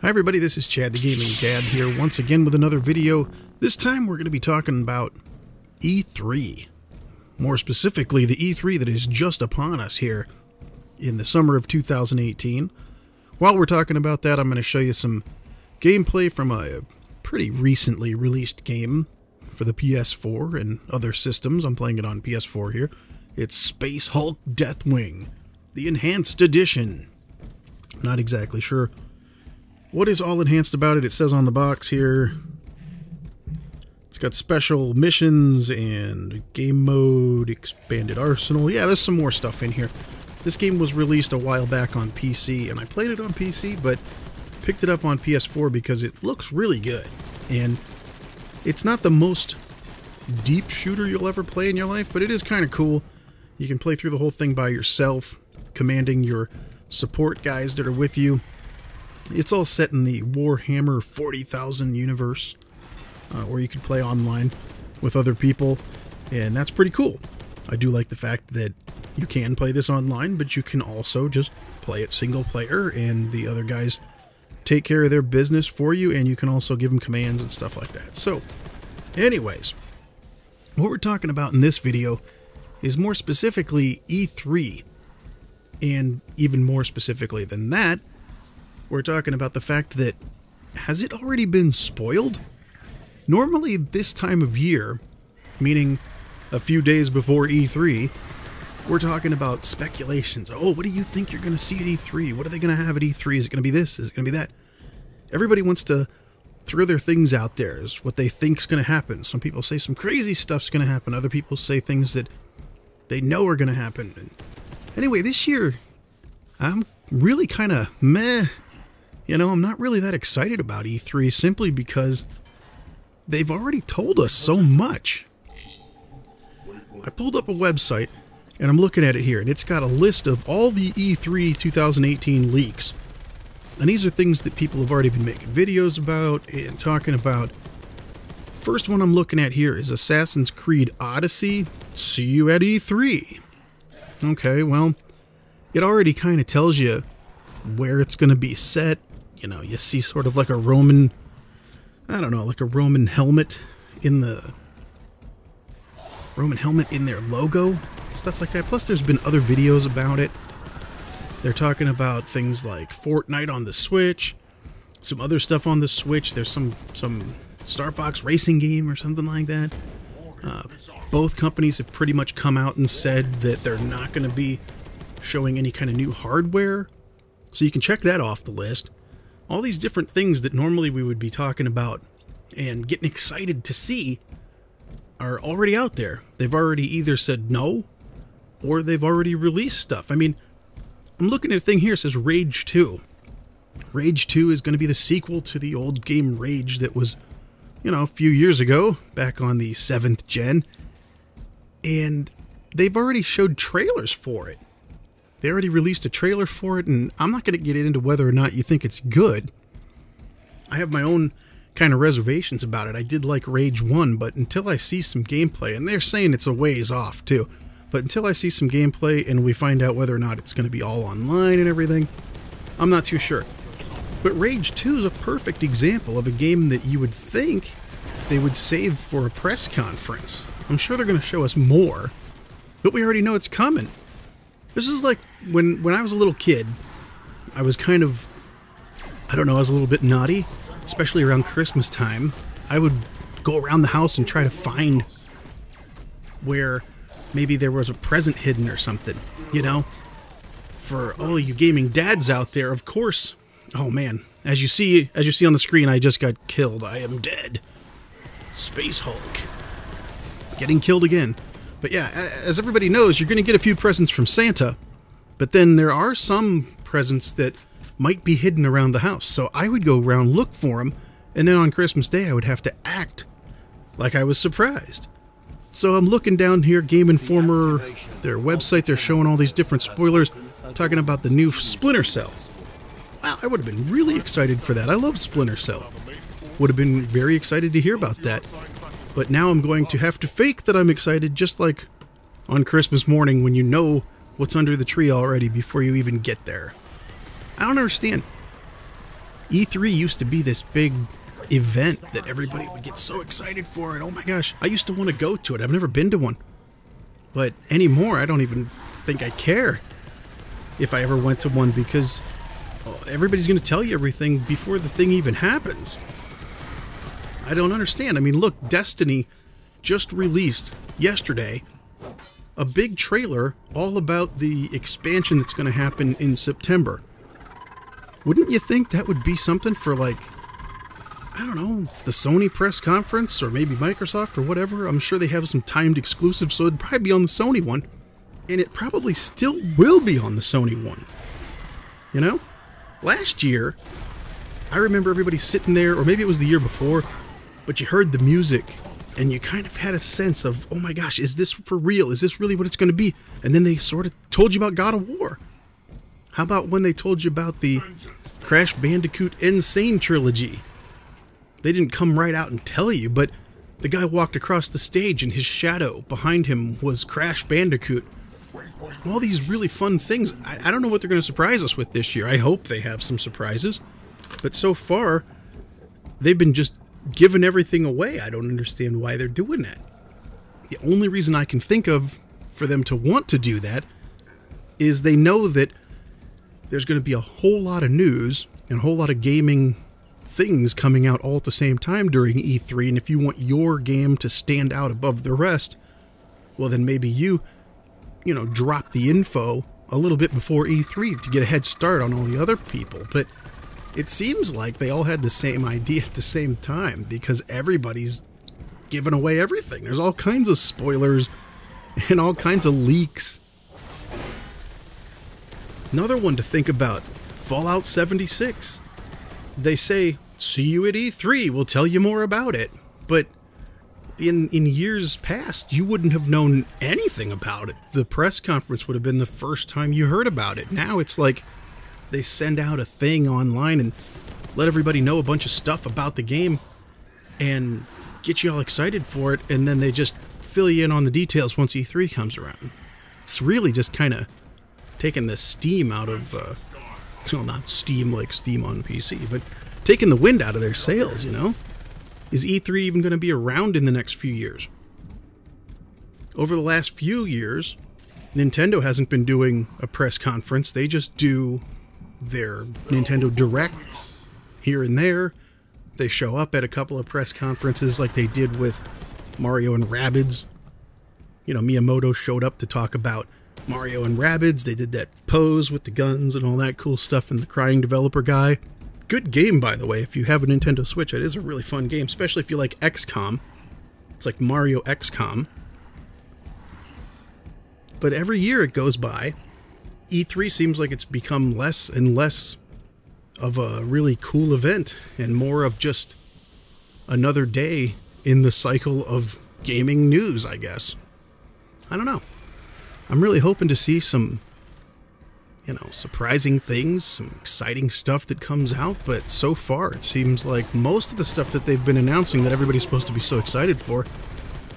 Hi everybody, this is Chad the Gaming Dad here once again with another video. This time we're going to be talking about E3. More specifically, the E3 that is just upon us here in the summer of 2018. While we're talking about that, I'm going to show you some gameplay from a pretty recently released game for the PS4 and other systems. I'm playing it on PS4 here. It's Space Hulk Deathwing, the Enhanced Edition. Not exactly sure what is all enhanced about it. It says on the box here it's got special missions and game mode, expanded arsenal. Yeah, there's some more stuff in here. This game was released a while back on PC, and I played it on PC, but picked it up on PS4 because it looks really good. And it's not the most deep shooter you'll ever play in your life, but it is kind of cool. You can play through the whole thing by yourself, commanding your support guys that are with you. It's all set in the Warhammer 40,000 universe, where you can play online with other people, and that's pretty cool. I do like the fact that you can play this online, but you can also just play it single player, and the other guys take care of their business for you, and you can also give them commands and stuff like that. So, anyways, what we're talking about in this video is more specifically E3, and even more specifically than that, we're talking about the fact that, has it already been spoiled? Normally this time of year, meaning a few days before E3, we're talking about speculations. Oh, what do you think you're going to see at E3? What are they going to have at E3? Is it going to be this? Is it going to be that? Everybody wants to throw their things out there as what they think's going to happen. Some people say some crazy stuff's going to happen. Other people say things that they know are going to happen. And anyway, this year, I'm really kind of meh. You know, I'm not really that excited about E3 simply because they've already told us so much. I pulled up a website and I'm looking at it here, and it's got a list of all the E3 2018 leaks. And these are things that people have already been making videos about and talking about. First one I'm looking at here is Assassin's Creed Odyssey. See you at E3. Okay, well, it already kind of tells you where it's going to be set. You know, you see sort of like a Roman, I don't know, like a Roman helmet in their logo, stuff like that. Plus there's been other videos about it. They're talking about things like Fortnite on the Switch, some other stuff on the Switch. There's some Star Fox racing game or something like that. Both companies have pretty much come out and said that they're not going to be showing any kind of new hardware. So you can check that off the list. All these different things that normally we would be talking about and getting excited to see are already out there. They've already either said no, or they've already released stuff. I mean, I'm looking at a thing here that says Rage 2. Rage 2 is going to be the sequel to the old game Rage that was, you know, a few years ago, back on the 7th gen. And they've already showed trailers for it. They already released a trailer for it, and I'm not going to get into whether or not you think it's good. I have my own kind of reservations about it. I did like Rage 1, but until I see some gameplay, and they're saying it's a ways off too, but until I see some gameplay and we find out whether or not it's going to be all online and everything, I'm not too sure. But Rage 2 is a perfect example of a game that you would think they would save for a press conference. I'm sure they're going to show us more, but we already know it's coming. This is like when I was a little kid, I was kind of, I don't know, I was a little bit naughty, especially around Christmas time. I would go around the house and try to find where maybe there was a present hidden or something, you know? For all you gaming dads out there, of course. Oh man, as you see on the screen, I just got killed. I am dead. Space Hulk. Getting killed again. But yeah, as everybody knows, you're going to get a few presents from Santa, but then there are some presents that might be hidden around the house. So I would go around, look for them, and then on Christmas Day I would have to act like I was surprised. So I'm looking down here, Game Informer, their website, they're showing all these different spoilers, talking about the new Splinter Cell. Wow, I would have been really excited for that. I love Splinter Cell. Would have been very excited to hear about that. But now I'm going to have to fake that I'm excited, just like on Christmas morning when you know what's under the tree already before you even get there. I don't understand. E3 used to be this big event that everybody would get so excited for, and oh my gosh, I used to want to go to it. I've never been to one. But anymore, I don't even think I care if I ever went to one, because everybody's going to tell you everything before the thing even happens. I don't understand. I mean, look, Destiny just released yesterday a big trailer all about the expansion that's going to happen in September. Wouldn't you think that would be something for, like, I don't know, the Sony press conference, or maybe Microsoft or whatever? I'm sure they have some timed exclusives, so it'd probably be on the Sony one. And it probably still will be on the Sony one. You know? Last year, I remember everybody sitting there, or maybe it was the year before, but you heard the music, and you kind of had a sense of, oh my gosh, is this for real? Is this really what it's going to be? And then they sort of told you about God of War. How about when they told you about the Crash Bandicoot Insane trilogy? They didn't come right out and tell you, but the guy walked across the stage and his shadow behind him was Crash Bandicoot. All these really fun things. I don't know what they're going to surprise us with this year. I hope they have some surprises. But so far, they've been just giving everything away. I don't understand why they're doing that. The only reason I can think of for them to want to do that is they know that there's going to be a whole lot of news and a whole lot of gaming things coming out all at the same time during E3, and if you want your game to stand out above the rest, well then maybe you know, drop the info a little bit before E3 to get a head start on all the other people. But it seems like they all had the same idea at the same time, because everybody's giving away everything. There's all kinds of spoilers and all kinds of leaks. Another one to think about, Fallout 76. They say, see you at E3, we'll tell you more about it. But in years past, you wouldn't have known anything about it. The press conference would have been the first time you heard about it. Now it's like they send out a thing online and let everybody know a bunch of stuff about the game and get you all excited for it, and then they just fill you in on the details once E3 comes around. It's really just kind of taking the steam out of, well, not steam like Steam on PC, but taking the wind out of their sails, you know? Is E3 even going to be around in the next few years? Over the last few years, Nintendo hasn't been doing a press conference. They just do their Nintendo Directs here and there. They show up at a couple of press conferences like they did with Mario and Rabbids. You know, Miyamoto showed up to talk about Mario and Rabbids. They did that pose with the guns and all that cool stuff, and the crying developer guy. Good game, by the way. If you have a Nintendo Switch, it is a really fun game, especially if you like XCOM. It's like Mario XCOM. But every year it goes by, E3 seems like it's become less and less of a really cool event and more of just another day in the cycle of gaming news, I guess. I don't know. I'm really hoping to see some, you know, surprising things, some exciting stuff that comes out, but so far it seems like most of the stuff that they've been announcing that everybody's supposed to be so excited for,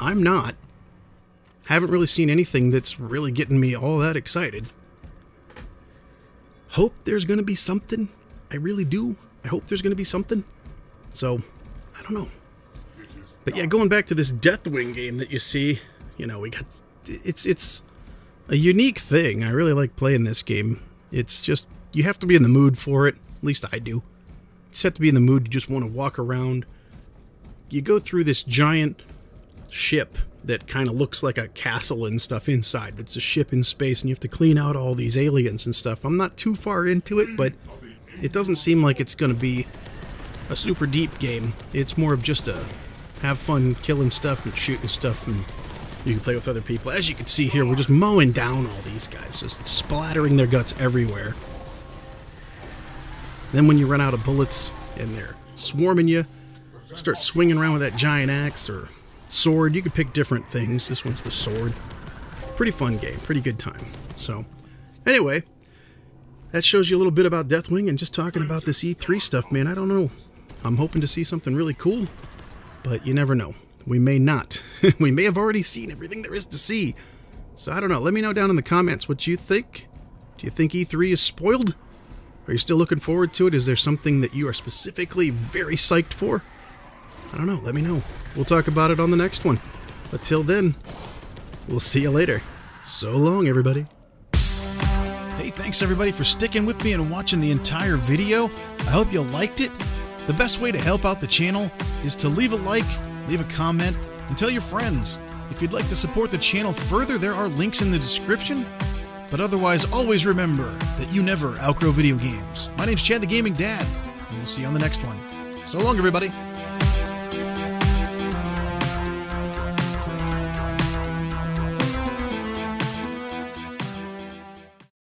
I'm not. Haven't really seen anything that's really getting me all that excited. Hope there's going to be something. I really do. I hope there's going to be something. So, I don't know. But yeah, going back to this Deathwing game that you see, you know, we got... It's a unique thing. I really like playing this game. It's just, you have to be in the mood for it. At least I do. You just have to be in the mood to just want to walk around. You go through this giant ship that kind of looks like a castle and stuff inside. It's a ship in space, and you have to clean out all these aliens and stuff. I'm not too far into it, but it doesn't seem like it's going to be a super deep game. It's more of just a have fun killing stuff and shooting stuff, and you can play with other people. As you can see here, we're just mowing down all these guys, just splattering their guts everywhere. Then when you run out of bullets and they're swarming you, start swinging around with that giant axe or sword. You can pick different things. This one's the sword. Pretty fun game. Pretty good time. So, anyway, that shows you a little bit about Deathwing, and just talking about this E3 stuff, man, I don't know. I'm hoping to see something really cool, but you never know. We may not. We may have already seen everything there is to see. So I don't know. Let me know down in the comments what you think. Do you think E3 is spoiled? Are you still looking forward to it? Is there something that you are specifically very psyched for? I don't know. Let me know. We'll talk about it on the next one. But till then, we'll see you later. So long, everybody. Hey, thanks everybody for sticking with me and watching the entire video. I hope you liked it. The best way to help out the channel is to leave a like, leave a comment, and tell your friends. If you'd like to support the channel further, there are links in the description. But otherwise, always remember that you never outgrow video games. My name's Chad the Gaming Dad, and we'll see you on the next one. So long, everybody.